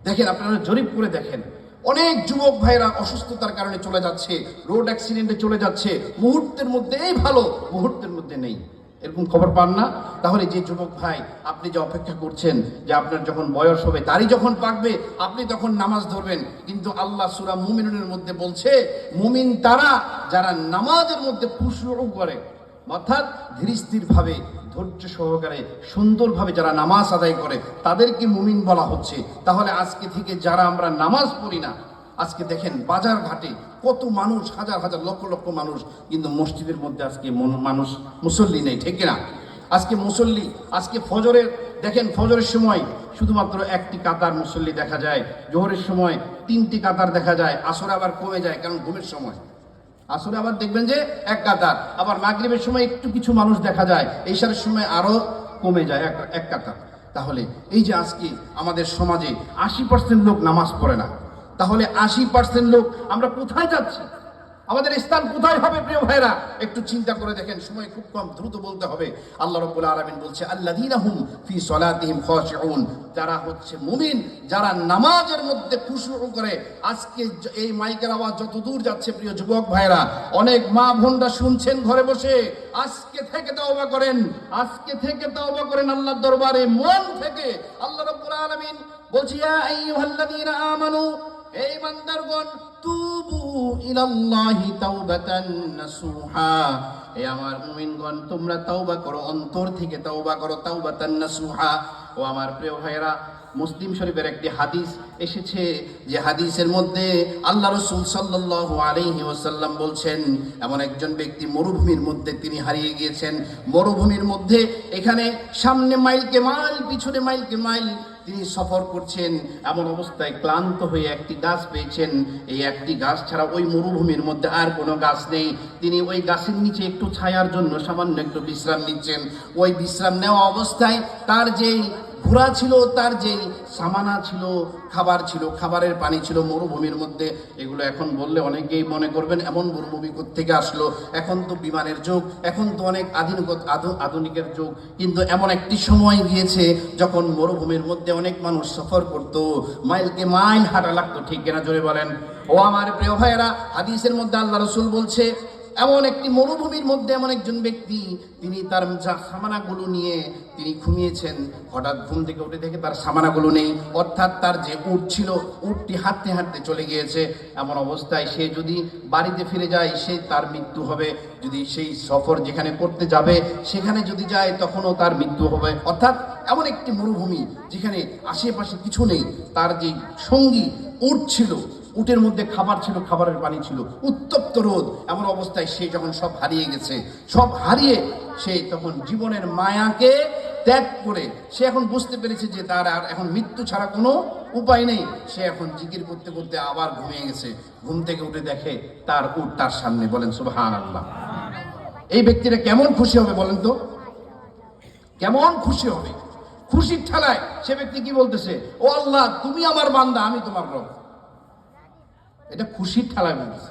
দেখেন, আপনারা জরিপ করে দেখেন, অনেক যুবক ভাইরা অসুস্থতার কারণে চলে যাচ্ছে, রোড অ্যাক্সিডেন্টে চলে যাচ্ছে, মুহূর্তের মধ্যেই ভালো, মুহূর্তের মধ্যে নেই। এরকম খবর পান না? তাহলে যে যুবক ভাই, আপনি যে অপেক্ষা করছেন যে আপনার যখন বয়স হবে, তারই যখন পাকবে, আপনি তখন নামাজ ধরবেন। কিন্তু আল্লাহ সূরা মুমিনুনের মধ্যে বলছে, মুমিন তারা যারা নামাজের মধ্যে খুশু করে, অর্থাৎ ধীরস্থির ভাবে, ধৈর্য সহকারে, সুন্দরভাবে যারা নামাজ আদায় করে, তাদেরকে মুমিন বলা হচ্ছে। তাহলে আজকে থেকে যারা আমরা নামাজ পড়ি না, আজকে দেখেন বাজার ঘাটে কত মানুষ, হাজার হাজার লক্ষ লক্ষ মানুষ, কিন্তু মসজিদের মধ্যে আজকে মানুষ মুসল্লি নেই, ঠিক না? আজকে মুসল্লি, আজকে ফজরের দেখেন, ফজরের সময় শুধুমাত্র একটি কাতার মুসল্লি দেখা যায়, জোহরের সময় 3টি কাতার দেখা যায়, আসরে আবার কমে যায়, কারণ ঘুমের সময়। আসরে আবার দেখবেন যে এক কাতার, আবার মাগরিবের সময় একটু কিছু মানুষ দেখা যায়, ইশারের সময় আরো কমে যায় এক কাতার। তাহলে এই যে আজকে আমাদের সমাজে 80% লোক নামাজ পড়ে না, তাহলে 80% লোক আমরা কোথায় যাচ্ছি? আমাদের স্থান কোথায় হবে প্রিয় ভাইরা? একটু চিন্তা করে দেখেন, সময় খুব কম, দ্রুত বলতে হবে। আল্লাহ রাব্বুল আলামিন বলছে, আল্লাযীনা হুম ফি সলাতিহিম খাশিউন, যারা হচ্ছে মুমিন, যারা নামাজের মধ্যে খুশু করে। আজকে এই মাইকের আওয়াজ যত দূর যাচ্ছে প্রিয় যুবক ভাইরা, অনেক মা বোনরা শুনছেন ঘরে বসে, আজকে থেকে তওবা করেন, আজকে থেকে তওবা করেন আল্লাহর দরবারে মন থেকে। আল্লাহ রাব্বুল আলামিন বলছে, ইয়া আইয়ুহাল্লাযীনা আমানু, এই বান্দারগণ, তুবু ইলাল্লাহি তাওবাতান নাসুহা, হে আমার মুমিনগণ, তোমরা তওবা করো, অন্তর থেকে তওবা করো, তাওবাতান নাসুহা। ও আমার প্রিয় ভাইরা, মুসলিম শরীফের একটি হাদিস এসেছে, যে হাদিসের মধ্যে আল্লাহ রাসূল সাল্লাল্লাহু আলাইহি ওয়াসাল্লাম বলছেন, এমন একজন ব্যক্তি মরুভূমির মধ্যে তিনি হারিয়ে গিয়েছেন। মরুভূমির মধ্যে এখানে সামনে মাইলকে মাইল, পিছনে মাইলকে মাইল তিনি সফর করছেন, এমন অবস্থায় ক্লান্ত হয়ে একটি গাছ পেয়েছেন। এই একটি গাছ ছাড়া ওই মরুভূমির মধ্যে আর কোনো গাছ নেই। তিনি ওই গাছের নিচে একটু ছায়ার জন্য সামান্য একটু বিশ্রাম নিচ্ছেন। ওই বিশ্রাম নেওয়া অবস্থায় তার যেই ঘোড়া ছিল, তার যেই সামানা ছিল, খাবার ছিল, খাবারের পানি ছিল মরুভূমির মধ্যে। এগুলো এখন বললে অনেকেই মনে করবেন এমন মরুভূমি থেকে আসলো, এখন তো বিমানের যুগ, এখন তো অনেক আধুনিকের যুগ। কিন্তু এমন একটি সময় গিয়েছে যখন মরুভূমির মধ্যে অনেক মানুষ সফর করত, মাইলকে মাইল হাঁটা লাগতো, ঠিক কিনা জোরে বলেন? ও আমার প্রিয় ভাইয়েরা, হাদিসের মধ্যে আল্লাহ রাসূল বলছে, এমন একটি মরুভূমির মধ্যে এমন একজন ব্যক্তি, তিনি তার সামানাগুলো নিয়ে তিনি ঘুমিয়েছেন। হঠাৎ ঘুম থেকে উঠে দেখে তার সামানাগুলো নেই, অর্থাৎ তার যে উট ছিল, উটটি হাঁটতে হাঁটতে চলে গিয়েছে। এমন অবস্থায় সে যদি বাড়িতে ফিরে যায়, সে তার মৃত্যু হবে। যদি সেই সফর যেখানে করতে যাবে সেখানে যদি যায়, তখনও তার মৃত্যু হবে। অর্থাৎ এমন একটি মরুভূমি যেখানে আশেপাশে কিছু নেই। তার যে সঙ্গী উট ছিল, উটের মধ্যে খাবার ছিল, খাবারের পানি ছিল, উত্তপ্ত রোদ। এমন অবস্থায় সে যখন সব হারিয়ে গেছে, সব হারিয়ে সে তখন জীবনের মায়াকে ত্যাগ করে সে এখন বুঝতে পেরেছে যে তার আর এখন মৃত্যু ছাড়া কোনো উপায় নেই। সে এখন জিকির করতে করতে আবার ঘুমিয়ে গেছে। ঘুম থেকে উঠে দেখে তার উট তার সামনে। বলেন সুবহানাল্লাহ। এই ব্যক্তিটা কেমন খুশি হবে বলেন তো? কেমন খুশি হবে? খুশির ঠেলায় সে ব্যক্তি কি বলতেছে? ও আল্লাহ, তুমি আমার বান্দা, আমি তোমার রব। এটা খুশির ঠেলায় বলছে।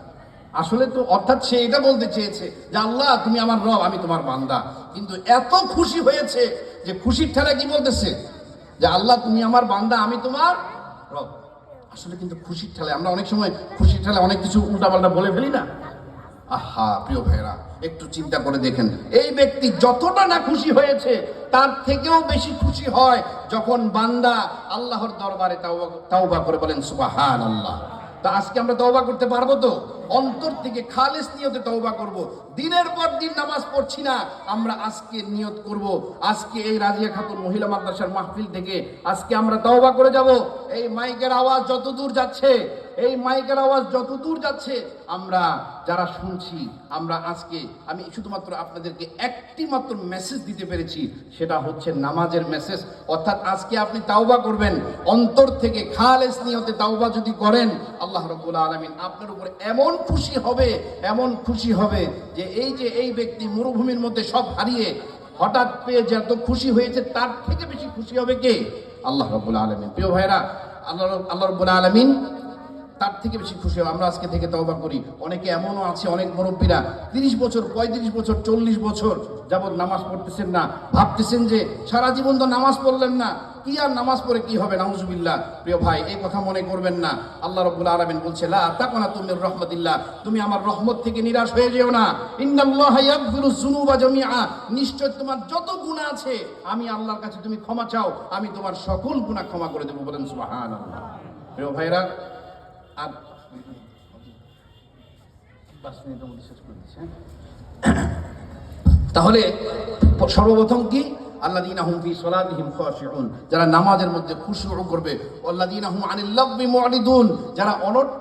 আসলে তো অর্থাৎ সে এটা বলতে চেয়েছে যে আল্লাহ, তুমি আমার রব, আমি তোমার বান্দা। কিন্তু এত খুশি হয়েছে যে খুশির ঠেলায় কি বলতেছে? যে আল্লাহ, তুমি আমার বান্দা, আমি তোমার রব। আসলে কিন্তু খুশির ঠেলায় আমরা অনেক সময় খুশির ঠেলায় অনেক কিছু উল্টাপাল্টা বলে ফেলি না? আহা প্রিয় ভাইরা, একটু চিন্তা করে দেখেন, এই ব্যক্তি যতটা না খুশি হয়েছে, তার থেকেও বেশি খুশি হয় যখন বান্দা আল্লাহর দরবারে তাওবা করে। বলেন সুবহানাল্লাহ। তা আজকে আমরা তওবা করতে পারবো তো? অন্তর থেকে খালেস নিয়তে তওবা করব। দিনের পর দিন নামাজ পড়ছি না, আমরা আজকে নিয়ত করব, আজকে এই রাজিয়া খাতুন মহিলা মাদ্রাসার মাহফিল থেকে আজকে আমরা তওবা করে যাব। এই মাইকের আওয়াজ যত দূর যাচ্ছে, এই মাইকের আওয়াজ যত দূর যাচ্ছে, আমরা যারা শুনছি, আমরা আজকে, আমি শুধুমাত্র আপনাদেরকে একটি মাত্র মেসেজ দিতে পেরেছি, সেটা হচ্ছে নামাজের মেসেজ। অর্থাৎ আজকে আপনি তাওবা করবেন, অন্তর থেকে খালেস নিয়তে তাওবা যদি করেন, আল্লাহ রাব্বুল আলামিন আপনার উপরে এমন খুশি হবে, এমন খুশি হবে যে এই ব্যক্তি মরুভূমির মধ্যে সব হারিয়ে হঠাৎ পেয়ে যে এত খুশি হয়েছে, তার থেকে বেশি খুশি হবে কে? আল্লাহ রাব্বুল আলামিন। প্রিয় ভাইরা, আল্লাহ রাব্বুল আলামিন তার থেকে বেশি খুশি হব। আমরা আজকে থেকে তওবা করি। অনেকে এমনও আছে, অনেক মুরব্বীরা 30 বছর, 35 বছর, 40 বছর যাবৎ নামাজ পড়তেছেন না, ভাবতেছেন যে সারা জীবন তো নামাজ পড়লেন না, কি আর নামাজ পড়ে কি হবে, নাউজুবিল্লাহ। প্রিয় ভাই, এই কথা মনে করবেন না। আল্লাহ রাব্বুল আলামিন বলছে, লা তাকুনাতু মির রাহমাতিল্লাহ, তুমি আমার রহমত থেকে নিরাশ হয়ে যেও না। ইন্নাল্লাহা ইয়াগফিরুজ যুনুবা জামিআ, নিশ্চয় তোমার যত গুনাহ আছে আমি আল্লাহর কাছে তুমি ক্ষমা চাও, আমি তোমার সকল গুনাহ ক্ষমা করে দেব। বলেন সুবহানাল্লাহ। প্রিয় ভাইরা, আর 5 মিনিটের মধ্যে শেষ করে দিচ্ছি। তাহলে সর্বপ্রথম কি, আল্লাযীনা হুম ফি সলাতিহিম খাশিউন, যারা নামাজের মধ্যে খুশু করবে, ওয়াল্লাযীনা হুম আনিল লাগবি মুরিদুন, যারা অনর্থ